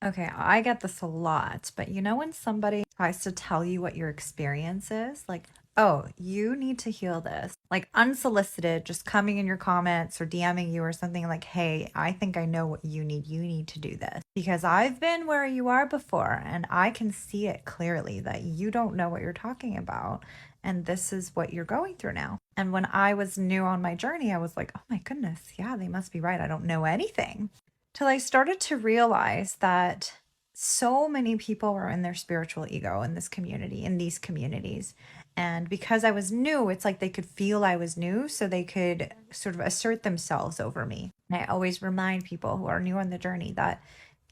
Okay, I get this a lot, but you know when somebody tries to tell you what your experience is? Like, oh, you need to heal this. Like unsolicited, just coming in your comments or DMing you or something like, hey, I think I know what you need. You need to do this. Because I've been where you are before and I can see it clearly that you don't know what you're talking about. And this is what you're going through now. And when I was new on my journey, I was like, oh my goodness, yeah, they must be right. I don't know anything till I started to realize that so many people were in their spiritual ego in this community, in these communities. And because I was new, it's like they could feel I was new, so they could sort of assert themselves over me. And I always remind people who are new on the journey that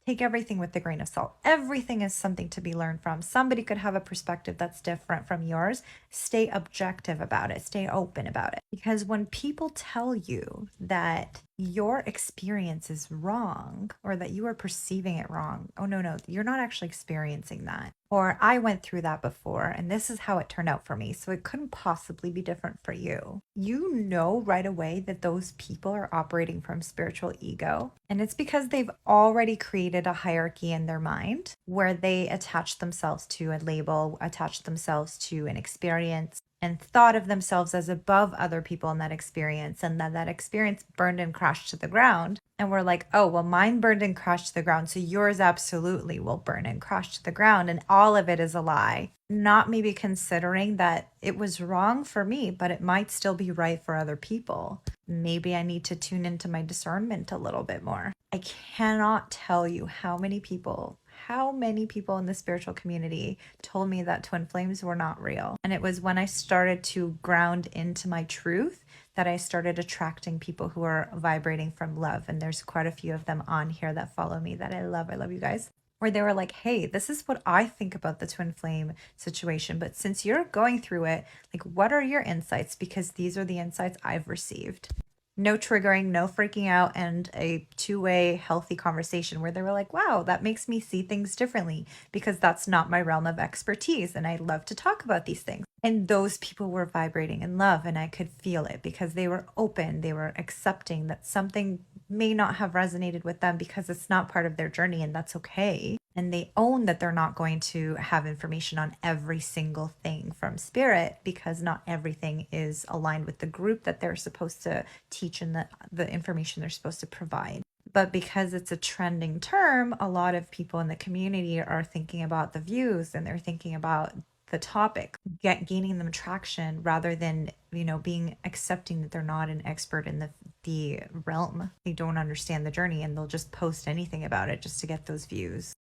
take everything with a grain of salt. Everything is something to be learned from. Somebody could have a perspective that's different from yours. Stay objective about it, stay open about it. Because when people tell you that your experience is wrong or that you are perceiving it wrong, oh, no, no, you're not actually experiencing that. Or I went through that before and this is how it turned out for me. So it couldn't possibly be different for you. You know right away that those people are operating from spiritual ego. And it's because they've already created a hierarchy in their mind where they attach themselves to a label, attach themselves to an experience, and thought of themselves as above other people in that experience, and then that experience burned and crashed to the ground. And we're like, oh, well, mine burned and crashed to the ground, so yours absolutely will burn and crash to the ground. And all of it is a lie. Not maybe considering that it was wrong for me, but it might still be right for other people. Maybe I need to tune into my discernment a little bit more. I cannot tell you how many people in the spiritual community told me that twin flames were not real. And it was when I started to ground into my truth that I started attracting people who are vibrating from love. And there's quite a few of them on here that follow me that I love. I love you guys. Where they were like, hey, this is what I think about the twin flame situation. But since you're going through it, like, what are your insights? Because these are the insights I've received. No triggering, no freaking out, and a two-way healthy conversation where they were like, wow, that makes me see things differently because that's not my realm of expertise. And I love to talk about these things. And those people were vibrating in love, and I could feel it because they were open, they were accepting that something may not have resonated with them because it's not part of their journey, and that's okay. And they own that they're not going to have information on every single thing from spirit because not everything is aligned with the group that they're supposed to teach and the information they're supposed to provide. But because it's a trending term, a lot of people in the community are thinking about the views and they're thinking about the topic, gaining them traction rather than, being accepting that they're not an expert in the realm. They don't understand the journey and they'll just post anything about it just to get those views.